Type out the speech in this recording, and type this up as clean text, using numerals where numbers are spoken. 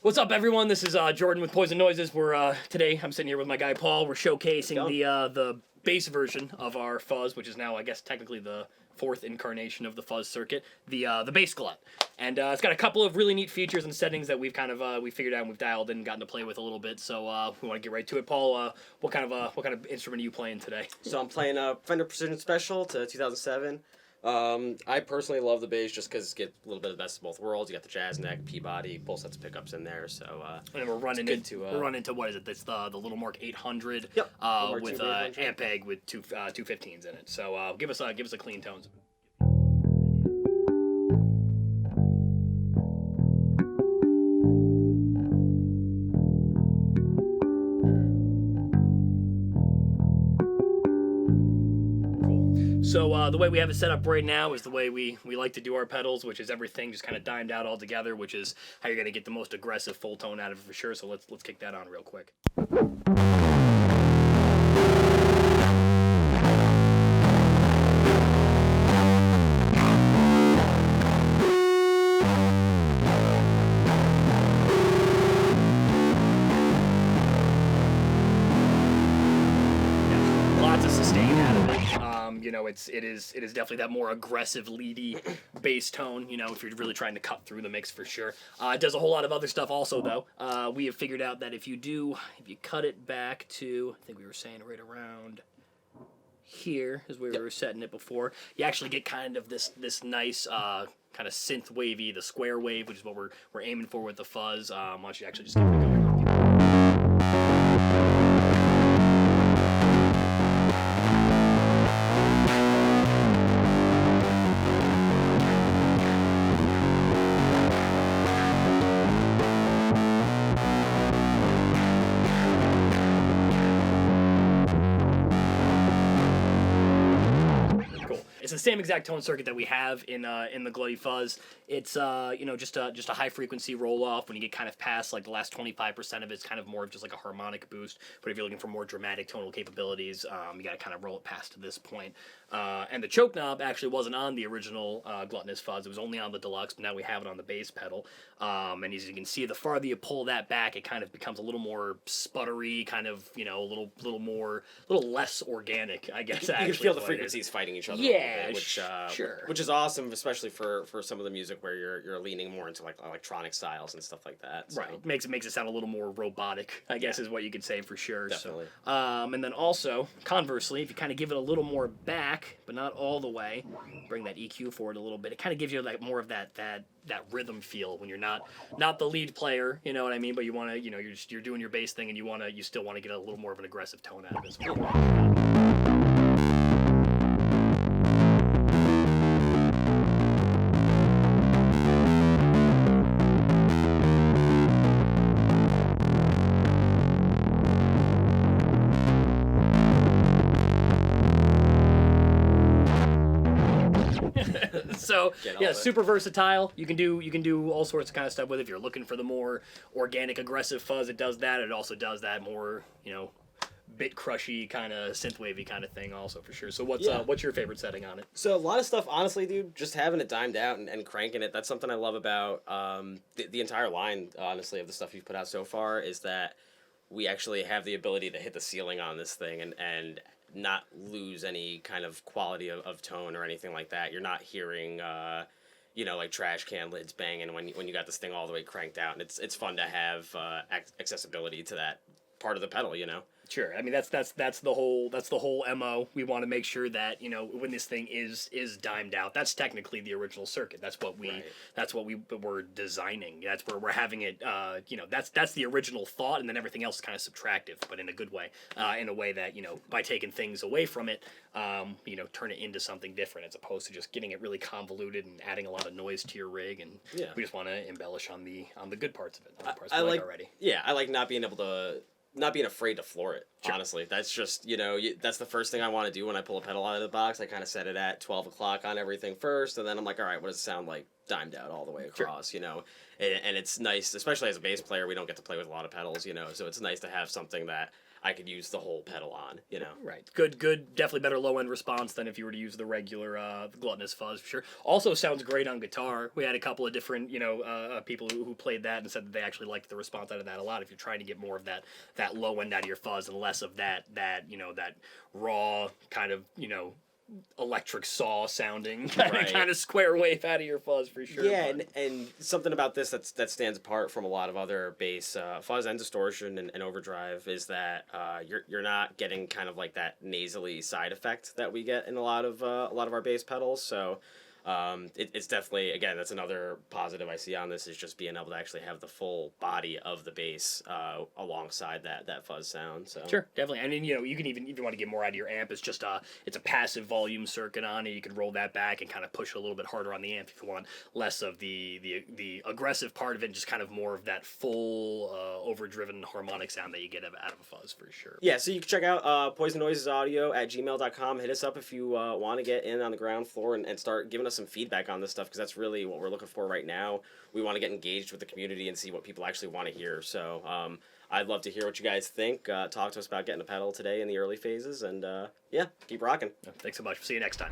What's up, everyone? This is Jordan with Poison Noises. Today I'm sitting here with my guy Paul. We're showcasing the bass version of our fuzz, which is now, I guess, technically the fourth incarnation of the fuzz circuit, the Bass Glut. And it's got a couple of really neat features and settings that we've kind of we figured out and we've dialed in and gotten to play with a little bit. So we want to get right to it. Paul, what kind of instrument are you playing today? So I'm playing a Fender Precision Special to 2007. I personally love the bass just because it gets a little bit of the best of both worlds. You got the jazz neck, Peabody, both sets of pickups in there. So and then we're running into what is it? That's the Little Mark 800. Yep. With amp egg with two 15s in it. So give us a clean tones. So the way we have it set up right now is the way we like to do our pedals, which is everything just kind of dimed out all together, which is how you're going to get the most aggressive full tone out of it for sure. So let's kick that on real quick. Lots of sustain out of it. It is definitely that more aggressive, leady bass tone. If you're really trying to cut through the mix for sure. It does a whole lot of other stuff also though. We have figured out that if you cut it back to, I think we were saying right around here is where we were setting it before, you actually get kind of this nice kind of synth wavy, the square wave, which is what we're aiming for with the fuzz. Why don't you actually just keep it going? It's the same exact tone circuit that we have in the Glutty Fuzz. It's just a high frequency roll off. When you get kind of past like the last 25% of it, it's kind of more of just like a harmonic boost. But if you're looking for more dramatic tonal capabilities, you got to kind of roll it past to this point. And the choke knob actually wasn't on the original Gluttonous Fuzz. It was only on the Deluxe, but now we have it on the bass pedal. And as you can see, the farther you pull that back, it kind of becomes a little more sputtery, kind of a little less organic, I guess. You can feel the frequencies fighting each other. Yeah. Which is awesome, especially for some of the music where you're leaning more into like electronic styles and stuff like that. So. Right, makes it sound a little more robotic, I guess is what you could say for sure. Definitely. So, and then also conversely, if you kind of give it a little more back, but not all the way, bring that EQ forward a little bit, it kind of gives you like more of that rhythm feel when you're not the lead player, you know what I mean? But you want to, you're doing your bass thing, and you still want to get a little more of an aggressive tone out of this. So yeah, super versatile. You can do all sorts of kind of stuff with it. If you're looking for the more organic, aggressive fuzz, it does that. It also does that more, bit crushy kind of synthwavy kind of thing also for sure. So what's your favorite setting on it? So a lot of stuff, honestly, dude, just having it dimed out and cranking it, that's something I love about the entire line, honestly, of the stuff you've put out so far, is that we actually have the ability to hit the ceiling on this thing and not lose any kind of quality of tone or anything like that. You're not hearing like trash can lids banging when you got this thing all the way cranked out, and it's fun to have accessibility to that part of the pedal, Sure. I mean, that's the whole MO. We want to make sure that, when this thing is dimed out, that's technically the original circuit. That's what we were designing. That's where we're having it, that's the original thought, and then everything else is kind of subtractive, but in a good way, in a way that, by taking things away from it, turn it into something different, as opposed to just getting it really convoluted and adding a lot of noise to your rig. And we just want to embellish on the good parts of it, on the parts we like already. Yeah, I like not being afraid to floor it. Sure. Honestly, that's just that's the first thing I want to do when I pull a pedal out of the box. I kind of set it at 12 o'clock on everything first, and then I'm like, all right, what does it sound like dimed out all the way across? Sure. and it's nice, especially as a bass player. We don't get to play with a lot of pedals, you know, so it's nice to have something that I could use the whole pedal on, you know. Right. Good. Definitely better low end response than if you were to use the regular gluttonous fuzz for sure. Also sounds great on guitar. We had a couple of different people who played that and said that they actually liked the response out of that a lot. If you're trying to get more of that low end out of your fuzz and less of that raw kind of electric saw sounding kind of square wave out of your fuzz for sure. Yeah, and something about this that stands apart from a lot of other bass fuzz and distortion and overdrive is that you're not getting kind of like that nasally side effect that we get in a lot of our bass pedals. So it's definitely, again, that's another positive I see on this, is just being able to actually have the full body of the bass alongside that fuzz sound. So sure, definitely. I mean, you can even if you want to get more out of your amp, it's just it's a passive volume circuit on it. You can roll that back and kind of push it a little bit harder on the amp if you want less of the aggressive part of it, and just kind of more of that full overdriven harmonic sound that you get out of a fuzz for sure. Yeah, so you can check out poisonnoisesaudio@gmail.com. Hit us up if you want to get in on the ground floor and start giving us some feedback on this stuff, because that's really what we're looking for right now. We want to get engaged with the community and see what people actually want to hear. So I'd love to hear what you guys think. Talk to us about getting a pedal today in the early phases, and yeah, keep rocking. Thanks so much. See you next time.